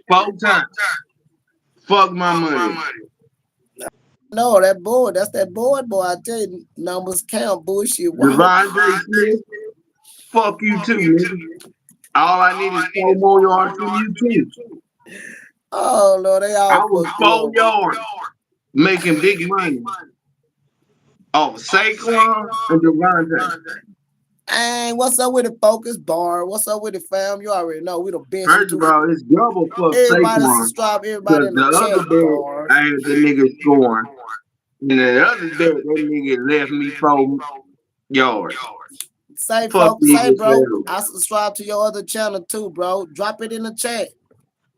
4 times. Fuck my money. No, that board. That's that board, boy. I tell you, numbers count. Bullshit. Wow. Devontae Smith, fuck you too, nigga. All I need is 4 more yards from you too. Oh Lord, they all I was fucked 4 you up. yards making big money off Saquon and Devontae. And what's up with the focus bar? What's up with the fam? You already know we the best. First of all, it's double fuck Everybody Saquon. subscribe. Everybody Because in the the other chat bet, bars. I had the nigga scoring. And the other bet, that nigga left me 4 yards. Say, Fuck folks, say, Eagles, bro. hell. I subscribe to your other channel too, bro. Drop it in the chat.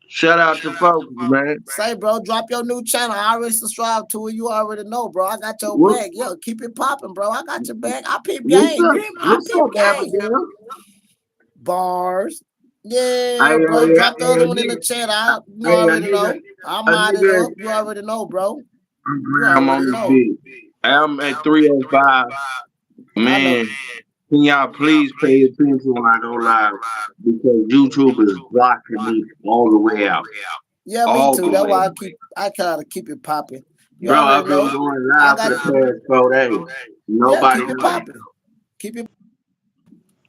Shout out to folks, man. Say, bro, drop your new channel. I already subscribed to it. You already know, bro. I got your What, back. Yo, keep it popping, bro. I got your back. I peep what's game. up? You hear me? I What's peep up, game. Abigail? Bars. Yeah, Hey, bro. Drop the other one in the nigga, chat. You hey, already know. I a mod it nigga, up. You already know, bro. You I'm already on this know. bitch. I'm at 305. I know. Man, can y'all please pay attention when I go live? Because YouTube is blocking me all the way out. Yeah, me All too. the That's way why out. I kind of keep it popping. You Bro, I've already been know. going I live for the got past 4 days. Nobody keep it knows. popping. Keep it.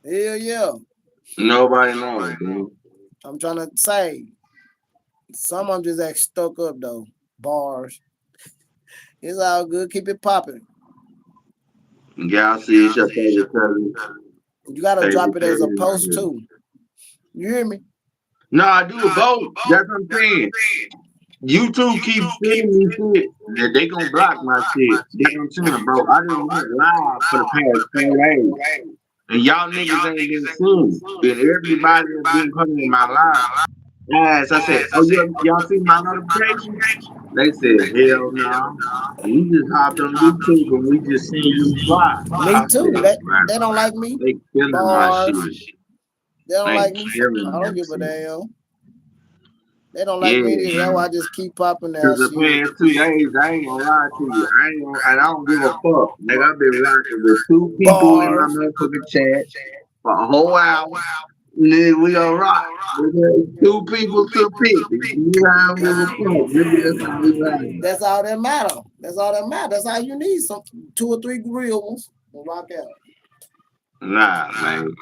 Hell yeah. Nobody knows, dude. I'm trying to say. Some of them just act stuck up though. Bars. It's all good. Keep it popping. Y'all see it's your favorite cousin. You gotta Favorite drop it as a cousin. post too. You hear me? No, I do it both. That's what I'm saying. YouTube keeps sending me shit that they gonna block my shit. That's what I'm saying, bro. I just went live for the past 4 days. And y'all niggas ain't been seen. And everybody that's been coming in my live. I said, oh, y'all see my notification? They said, hell no. We just hopped on YouTube and we just seen you fly. Me I too. said, man, They don't like me. they killing my shit. Bars. They don't They like me. killing I my don't give a shit. damn. They don't like Yeah, me. That's man. why I just keep popping Cause that the shit. past 2 days, I ain't gonna lie to you. And I don't give a fuck. Nigga, I've been rocking with 2 people in my Bars. motherfucking chat for a whole hour. Nigga, we gonna rock. Nigga, 2 people to pick. You don't give a fuck. Nigga, that's how we rocking. That's all that matter. That's all that matter. That's all you need. Some 2 or 3 real ones to rock out. Nah, man.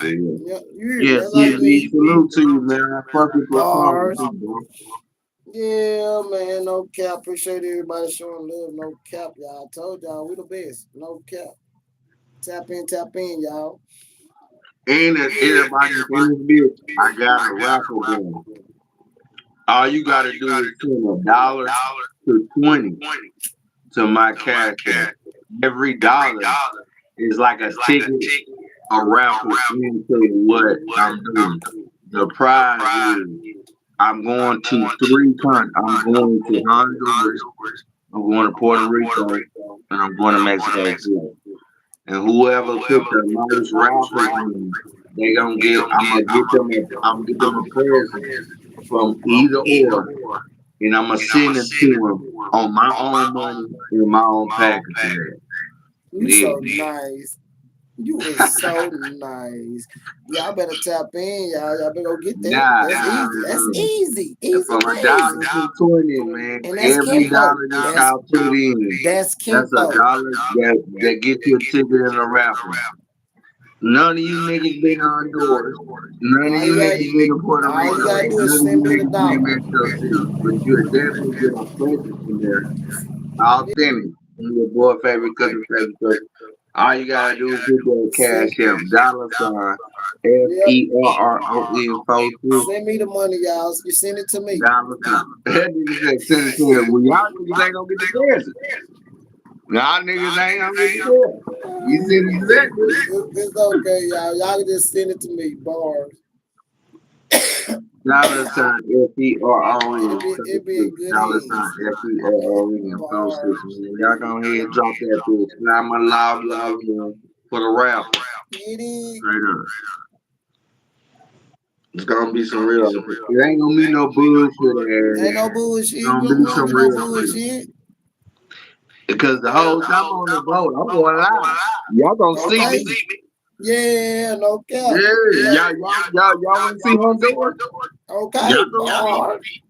Yeah, Yeah, that's all you CB, need. salute to you, man. I fucking for talking Bars. to you, bro. Yeah, man. No cap. Appreciate everybody showing love. No cap, y'all. I told y'all we the best. No cap. Tap in, y'all. And if everybody in this bitch, I got a raffle going. All you gotta do is send $1 to 20 to my cash app. Every dollar is like a ticket, a raffle into what I'm doing. The prize is I'm going to 3 countries. I'm going to Honduras, I'm going to Puerto Rico, and I'm going to Mexico City. And whoever put the most raffles in, they gonna get. I'm gonna get them a present from either or, and I'm gonna send it to them on my own money in my own package. You Yeah. so nice. You is so nice. Y'all better tap in, y'all. Y'all better go get that. Nah, That's easy. from $1 to 20, man. And that's Every Kimpo. dollar that y'all put in, That's that's Kimpo. $1 that gets you a ticket in a raffle. None of you niggas been on doors. None of you niggas been to Puerto all you Rico. gotta do None is of send you me the niggas been in dollar. Mexico City. But you'll definitely get a present from there. Authentic. From your boy favorite cousin. All you gotta do is put that cash app, $sign, FERRON46. Send me the money, y'all. You send it to me. $sign. That nigga said send it to him. Well, y'all niggas ain't gonna get the present. Y'all niggas ain't gonna get the present. You send it to that nigga. It's okay, y'all. Y'all can just send it to me. Bars. $sign FERRON. It be in good $sign hands. FERRON46. Y'all go ahead and drop that bitch. Now I'm gonna log in for the raffle. It is. Straight up. It's gonna be some real. It ain't gonna be no bullshit. Ain't no bullshit. It's gonna be some real shit. bullshit. Because the whole time I'm on the boat, I'm going live. Y'all gonna see me. Yeah, no cap. Yeah, y'all wanna see Honduras? Okay. Y'all gonna see me.